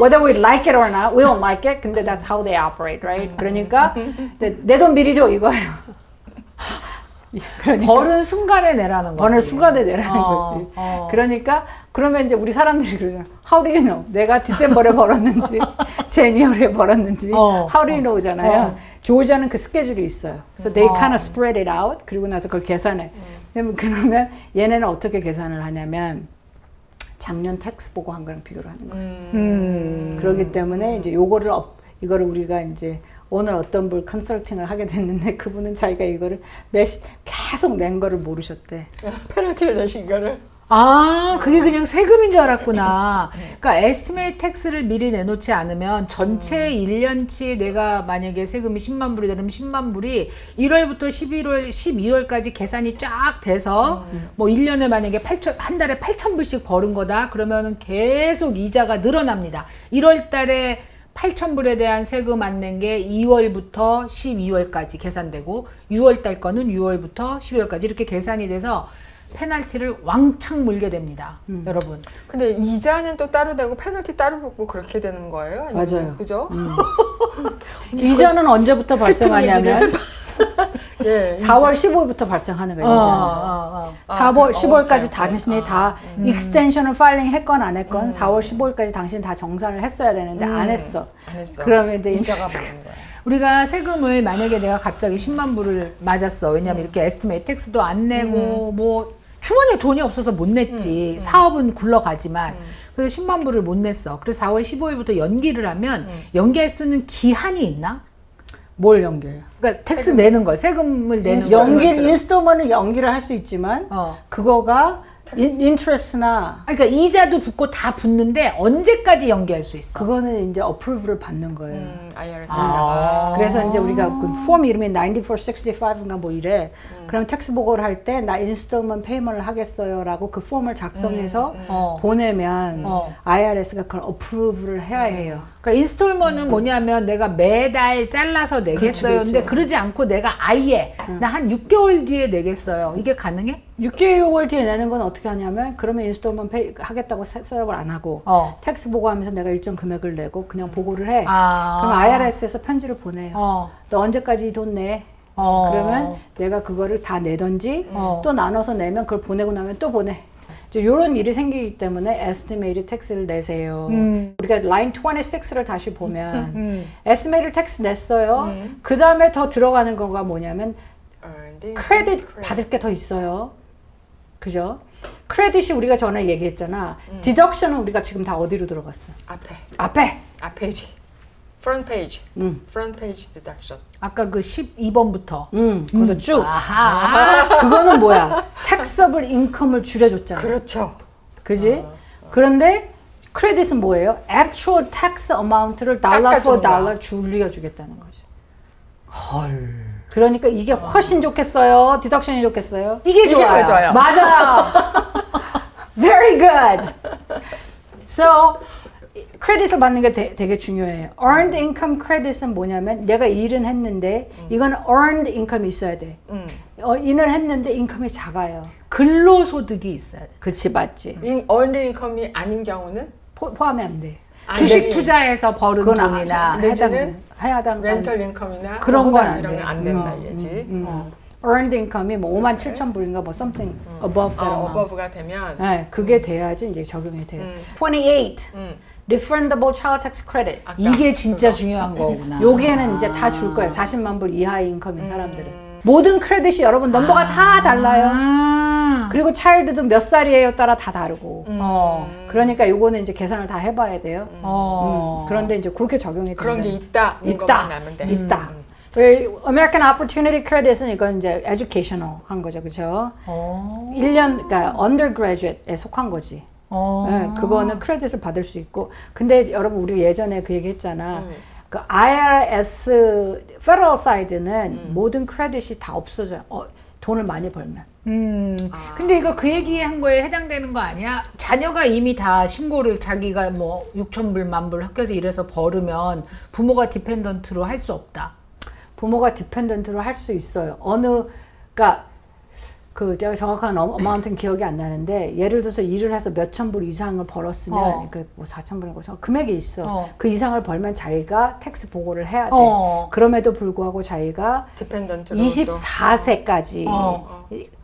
Whether we like it or not, we don't like it. 근데 that's how they operate, right? 그러니까 내 돈 미리 줘 이거예요. 그러니까 벌은 순간에 내라는 거지. 번을 순간에 내라는 거지. 그러니까 그러면 이제 우리 사람들이 그러잖아. How do you know? 내가 디셈버에 벌었는지, 제니얼에 벌었는지, How do you know잖아요. 조지아는 그 스케줄이 있어요. 그래서 they kind of spread it out. 그리고 나서 그걸 계산해. 그러면 얘네는 어떻게 계산을 하냐면 작년 텍스 보고 한 거랑 비교를 하는 거예요. 그렇기 때문에 이제 이거를 우리가 이제 오늘 어떤 분 컨설팅을 하게 됐는데 그분은 자기가 이거를 계속 낸 거를 모르셨대. 페널티를 내신 거를. 그게 그냥 세금인 줄 알았구나. 그러니까 에스티메이트 텍스를 미리 내놓지 않으면 전체 1년치 내가 만약에 세금이 10만 불이 되면 10만 불이 1월부터 11월, 12월까지 계산이 쫙 돼서 뭐 1년에 만약에 한 달에 8,000불씩 버는 거다. 그러면은 계속 이자가 늘어납니다. 1월 달에 8,000불에 대한 세금 안 낸 게 2월부터 12월까지 계산되고 6월 달 거는 6월부터 12월까지 이렇게 계산이 돼서 페널티를 왕창 물게 됩니다. 여러분. 근데 이자는 또 따로 되고 페널티 따로 붙고 그렇게 되는 거예요? 아니면 맞아요. 그죠? 이자는 언제부터 발생하냐면 예, 4월 15일부터 발생하는 거예요. 4월 15일까지 당신이 다 익스텐션을 파일링 했건 안 했건 4월 15일까지 당신이 다 정산을 했어야 되는데 안 했어. 안 했어. 그러면 이제 이자가 붙는 거야. 우리가 세금을 만약에 내가 갑자기 10만 불을 맞았어. 왜냐면 이렇게 에스티메이트 텍스도 안 내고 뭐 주머니에 돈이 없어서 못 냈지. 사업은 굴러가지만. 그래서 10만 불을 못 냈어. 그래서 4월 15일부터 연기를 하면 연기할 수 있는 기한이 있나? 뭘 연기해요? 그러니까 텍스 내는 걸, 세금을 내는 걸. 인스톨먼은 연기를 할 수 있지만 그거가 인트레스트나 그러니까 이자도 붙고 다 붙는데 언제까지 연기할 수 있어? 그거는 이제 어프로브를 받는 거예요. IRS에다가. 그래서 이제 우리가 그 폼 이름이 9465인가 뭐 이래. 그럼 텍스 보고를 할 때 나 인스톨먼트 페이먼트를 하겠어요라고 그 폼을 작성해서 보내면 IRS가 그걸 어프로브를 해야 해요. 그러니까 인스톨먼트는 뭐냐면 내가 매달 잘라서 내겠어요. 근데 그러지 않고 내가 아예 나 한 6개월 뒤에 내겠어요. 이게 가능해? 6개월 뒤에 내는 건 어떻게 하냐면 그러면 인스톨먼트 페이 하겠다고 셋업을 안 하고 텍스 보고하면서 내가 일정 금액을 내고 그냥 보고를 해. 그럼 IRS에서 편지를 보내요. 너 언제까지 이 돈 내? 그러면 내가 그거를 다 내던지 또 나눠서 내면 그걸 보내고 나면 또 보내. 이제 이런 일이 생기기 때문에 estimated tax를 내세요. 우리가 line 26를 다시 보면 estimated tax 냈어요. 그 다음에 더 들어가는 거가 뭐냐면 크레딧 받을 게 더 있어요. 그죠? 크레딧이 우리가 전에 얘기했잖아. 디덕션은 우리가 지금 다 어디로 들어갔어? 앞에. 앞페이지. front page. front page deduction. 아까 그 12번부터. 거기서 쭉. 아하. 그거는 뭐야? taxable income을 줄여줬잖아. 그렇죠. 그지? 그런데 크레딧은 뭐예요? actual tax amount를 달러 for 달러 줄여주겠다는 거죠. 헐. 그러니까 이게 훨씬 좋겠어요? 디덕션이 좋겠어요? 이게 좋아요. 좋아요. 맞아요. Very good. So 크레딧을 받는 게 되게 중요해요. Earned income credit은 뭐냐면 내가 일은 했는데 이건 earned income이 있어야 돼. 일을 했는데 인컴이 작아요. 근로소득이 있어야 돼. 그치, 맞지. earned income이 아닌 경우는 포함이 안 돼. 주식 투자해서 벌은 돈이나 내지는 해당 렌털 인컴이나 그런 건 안 이런 돼. 건 안 된다 이거지. earned income이 뭐 57,000불인가 뭐 something above that amount. 어버브가 되면 네, 그게 돼야지 이제 적용이 돼요. 28. refundable child tax credit. 이게 진짜 중요한 거구나. 여기에는 이제 다 줄 거예요. 40만 불 이하의 인컴인 사람들은. 모든 크레딧이 여러분 넘버가 다 달라요. 그리고 차일드도 몇 살이에요 따라 다 다르고. 그러니까 요거는 이제 계산을 다 해봐야 돼요. 그런데 이제 그렇게 적용이 되는 그런 게 있다. 있다. 나면 돼. 있다. American Opportunity Credit은 이건 이제 educational 한 거죠, 그렇죠? 1년, 그러니까 undergraduate에 속한 거지. 네, 그거는 크레딧을 받을 수 있고. 근데 여러분 우리 예전에 그 얘기 했잖아. 그 IRS federal side는 모든 크레딧이 다 없어져요. 돈을 많이 벌면. 근데 이거 그 얘기한 거에 해당되는 거 아니야? 자녀가 이미 다 신고를 자기가 뭐 6,000불, 10,000불 학교에서 일해서 벌으면 부모가 디펜던트로 할 수 없다. 부모가 디펜던트로 할 수 있어요. 그러니까 그 제가 정확한 어마운트는 기억이 안 나는데 예를 들어서 일을 해서 몇천 불 이상을 벌었으면 그 뭐 4,000불이고 금액이 있어. 그 이상을 벌면 자기가 텍스 보고를 해야 돼. 그럼에도 불구하고 자기가 디펜던트로 24세까지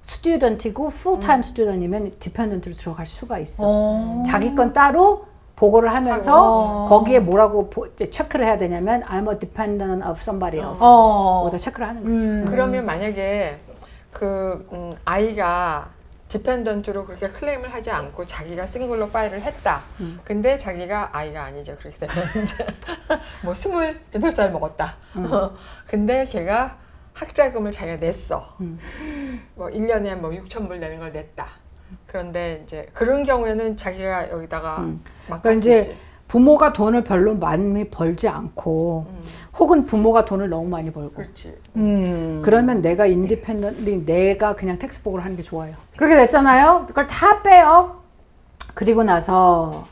스튜던트고 풀타임 스튜던트이면 디펜던트로 들어갈 수가 있어. 자기 건 따로 보고를 하면서 거기에 뭐라고 체크를 해야 되냐면 I'm a dependent of somebody else. 거기다 체크를 하는 거지. 그러면 만약에 아이가 디펜던트로 그렇게 클레임을 하지 않고 자기가 싱글로 파일을 했다. 근데 자기가 아이가 아니죠. 그렇게 되면 이제 뭐 28살 먹었다. 근데 걔가 학자금을 자기가 냈어. 뭐 1년에 뭐 6,000불 내는 걸 냈다. 그런데 이제 그런 경우에는 자기가 여기다가 막 그러니까 이제 부모가 돈을 별로 많이 벌지 않고 혹은 부모가 돈을 너무 많이 벌고 그렇지. 그러면 내가 인디펜던트 내가 그냥 텍스 보고를 하는 게 좋아요. 그렇게 됐잖아요. 그걸 다 빼요. 그리고 나서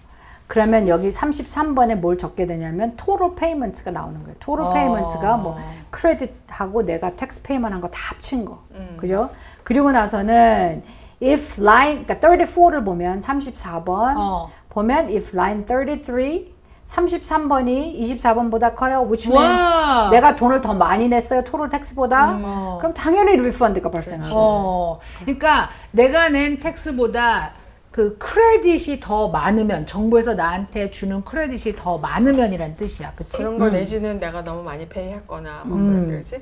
그러면 여기 33번에 뭘 적게 되냐면 total payments가 나오는 거예요. total payments가 뭐 크레딧하고 내가 텍스 페이먼트 한 거 다 합친 거. 그죠? 그리고 나서는 if line 그러니까 34를 보면 34번 보면 if line 33번이 24번보다 커요. which means 내가 돈을 더 많이 냈어요. 토tal 텍스보다. 그럼 당연히 리펀드가 발생하고. 그러니까 내가 낸 텍스보다 그 크레딧이 더 많으면 정부에서 나한테 주는 크레딧이 더 많으면이란 뜻이야. 그치? 그런 거 내지는 내가 너무 많이 페이했거나 뭐 그런 거지.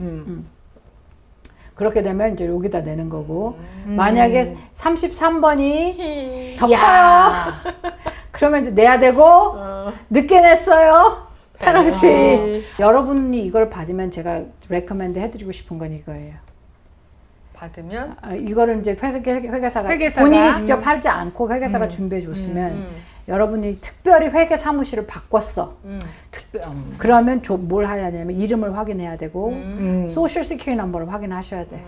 그렇게 되면 이제 여기다 내는 거고 만약에 33번이 더 커요. 그러면 이제 내야 되고 늦게 냈어요. 페널티. 여러분이 이걸 받으면 제가 레커멘드 해드리고 싶은 건 이거예요. 받으면 이거를 이제 회계사가 회계사가? 본인이 직접 하지 않고 회계사가 준비해 줬으면 여러분이 특별히 회계 사무실을 바꿨어. 그러면 뭘 해야 되냐면 이름을 확인해야 되고 소셜 시큐리티 넘버를 확인하셔야 돼.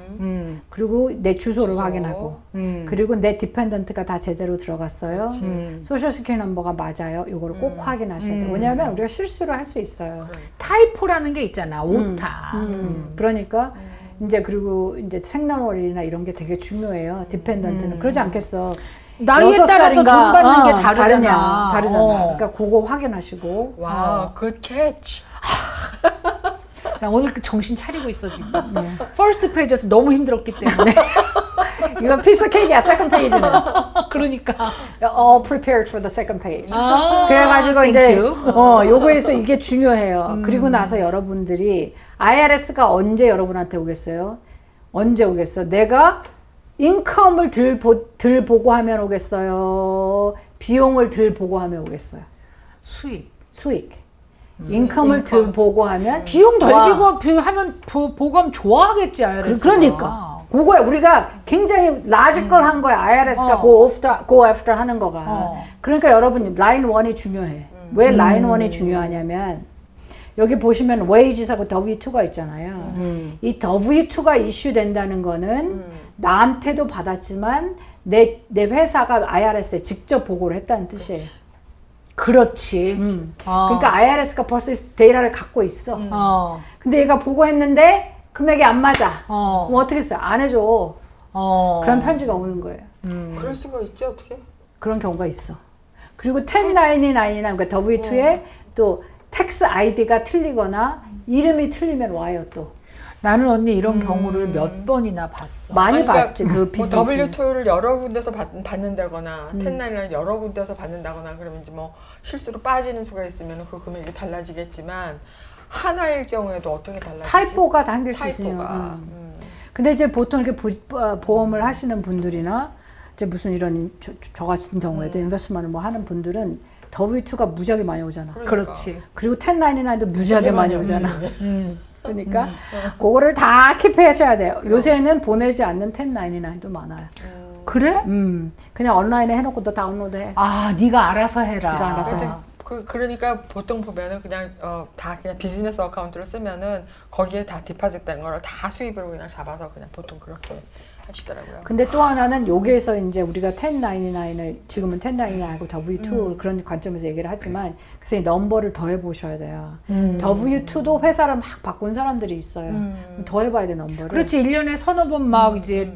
그리고 내 주소를 확인하고 그리고 내 디펜던트가 다 제대로 들어갔어요. 소셜 시큐리티 넘버가 맞아요. 이거를 꼭 확인하셔야 돼. 왜냐하면 우리가 실수를 할 수 있어요. 타이포라는 게 있잖아. 오타. 그러니까 이제 그리고 이제 생년월일이나 이런 게 되게 중요해요. 디펜던트는 그러지 않겠어. 나이에 따라서 돈 받는 게 다르잖아. 그러니까 그거 확인하시고. 와, 굿 캐치. 나 오늘 그 정신 차리고 있어 지금. 퍼스트 페이지에서 너무 힘들었기 때문에. 이건 피스 케이크야, second page는. 그러니까. All prepared for the second page. 아, 그래가지고 thank 이제 you. 요거에서 이게 중요해요. 그리고 나서 여러분들이 IRS가 언제 여러분한테 오겠어요? 언제 오겠어? 내가 인컴을 들 보고하면 오겠어요? 비용을 들 보고하면 오겠어요? 수입. 수익. 인컴을 들 보고하면 비용 덜 비고 하면 보감 좋아하겠지 IRS가. 그러니까 그거야 우리가 굉장히 라지 걸 한 거야. IRS가 go after 하는 거가. 그러니까 여러분 라인 1이 중요해. 왜 라인 1이 중요하냐면 여기 보시면 wages하고 W2가 있잖아요. 이 W2가 이슈 된다는 거는 나한테도 받았지만 내 회사가 IRS에 직접 보고를 했다는 뜻이에요. 그렇지. 그러니까 IRS가 벌써 데이터를 갖고 있어. 근데 얘가 보고했는데 금액이 안 맞아. 그럼 어떻게 했어요? 안 해줘. 그런 편지가 오는 거예요. 그럴 수가 있지 어떻게? 그런 경우가 있어. 그리고 1099이나 그러니까 W2에 또 텍스 아이디가 틀리거나 이름이 틀리면 와요 또. 나는 언니 이런 경우를 몇 번이나 봤어. 많이 그러니까 봤지 그 비즈니스. W2를 여러 군데서 받는다거나 1099를 여러 군데서 받는다거나 그러면 이제 뭐 실수로 빠지는 수가 있으면 그 금액이 달라지겠지만 하나일 경우에도 어떻게 달라지지? 타이포가 당길 수 있어요. 타이포가. 근데 이제 보통 이렇게 보험을 하시는 분들이나 이제 무슨 이런 저 같은 경우에도 인베스트먼을 뭐 하는 분들은 W2가 무지하게 많이 오잖아. 그렇지. 그리고 1099도 무지하게 많이 오잖아. 그러니까 그거를 다 킵하셔야 돼요. 요새는 보내지 않는 1099도 많아요. 그래? 그냥 온라인에 해놓고 너 다운로드해. 아, 네가 알아서 해라. 네가 알아서 해. 그러니까 보통 보면은 그냥 다 그냥 비즈니스 어카운트를 쓰면은 거기에 다 디파짓 된 거를 다 수입으로 그냥 잡아서 그냥 보통 그렇게 하시더라고요. 근데 또 하나는 여기에서 이제 우리가 1099을 지금은 1099하고 W2 그런 관점에서 얘기를 하지만 그래서 이 넘버를 더해 보셔야 돼요. W2도 회사를 막 바꾼 사람들이 있어요. 더 해봐야 돼 넘버를. 그렇지. 1년에 서너 번 막 이제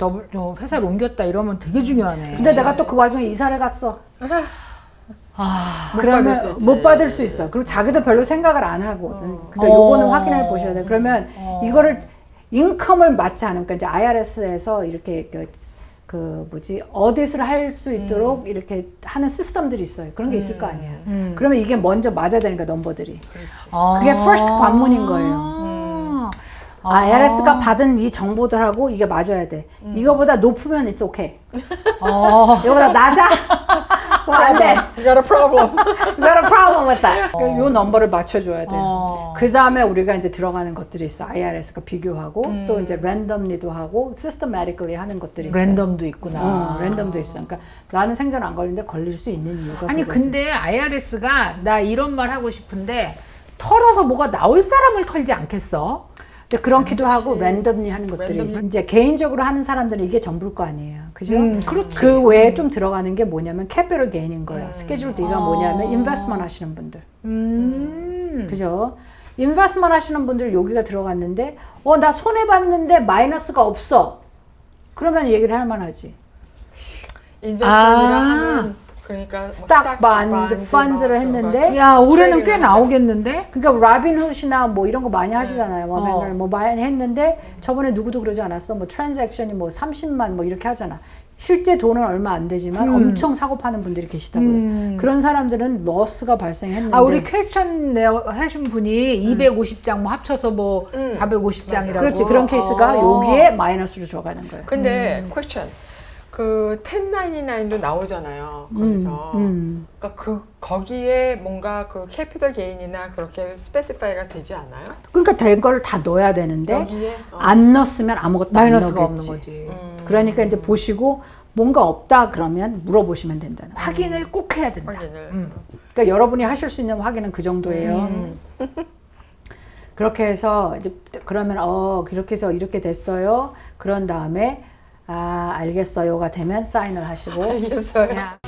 회사를 옮겼다 이러면 되게 중요하네. 근데 내가 또 그 와중에 이사를 갔어. 그러면 못 받을 수 있어. 그리고 자기도 별로 생각을 안 하거든. 근데 요거는 확인해 보셔야 돼. 그러면 이거를 인컴을 맞지 않으니까 이제 IRS에서 이렇게 그 뭐지 어디스를 할 수 있도록 이렇게 하는 시스템들이 있어요. 그런 게 있을 거 아니에요. 그러면 이게 먼저 맞아야 되니까 넘버들이. 그게 first 관문인 거예요. IRS가 받은 이 정보들하고 이게 맞아야 돼. 이거보다 높으면 it's okay. 이거보다 낮아? 안 돼. You got a problem. You got a problem with that. 요 넘버를 맞춰줘야 돼. 그 다음에 우리가 이제 들어가는 것들이 있어. IRS가 비교하고 또 이제 randomly도 하고 systematically 하는 것들이 있어. 랜덤도 있구나. 랜덤도 있어. 그러니까 나는 생전 안 걸리는데 걸릴 수 있는 이유가 아니 그거지. 근데 IRS가 나 이런 말 하고 싶은데 털어서 뭐가 나올 사람을 털지 않겠어? 근데 그렇기도 하고 랜덤리 하는 것들이 있어. 이제 개인적으로 하는 사람들은 이게 전부일 거 아니에요. 그죠? 그렇지. 그 외에 좀 들어가는 게 뭐냐면 캐피털 게인인 거야. 스케줄 D가 뭐냐면 인베스트먼트 하시는 분들. 그죠? 인베스트먼트 하시는 분들 여기가 들어갔는데 나 손해 봤는데 마이너스가 없어. 그러면 얘기를 할 만하지. 인베스트먼트를 하면 그러니까 스탁 반드 펀즈를 했는데 야 올해는 꽤 나오겠는데? 그러니까 라빈훗이나 뭐 이런 거 많이 하시잖아요. 뭐 많이 했는데 저번에 누구도 그러지 않았어. 뭐 트랜잭션이 뭐 30만 뭐 이렇게 하잖아. 실제 돈은 얼마 안 되지만 엄청 사고 파는 분들이 계시다고요. 그런 사람들은 로스가 발생했는데. 우리 퀘스천 해준 분이 250장 뭐 합쳐서 뭐 450장이라고. 그렇지. 그런 케이스가 여기에 마이너스로 들어가는 거예요. 근데 퀘스천 그 1099도 나오잖아요. 거기서. 그러니까 거기에 뭔가 그 캐피털 게인이나 그렇게 스페시파이가 되지 않아요? 그러니까 된 걸 다 넣어야 되는데 여기에? 안 넣었으면 아무것도 마이너스가 안 넣겠지. 없는 거지. 그러니까 이제 보시고 뭔가 없다 그러면 물어보시면 된다는 거예요. 확인을 꼭 해야 된다. 확인을. 그러니까 여러분이 하실 수 있는 확인은 그 정도예요. 그렇게 해서 이제 그러면 그렇게 해서 이렇게 됐어요. 그런 다음에 알겠어요가 되면 사인을 하시고 알겠어요. 야.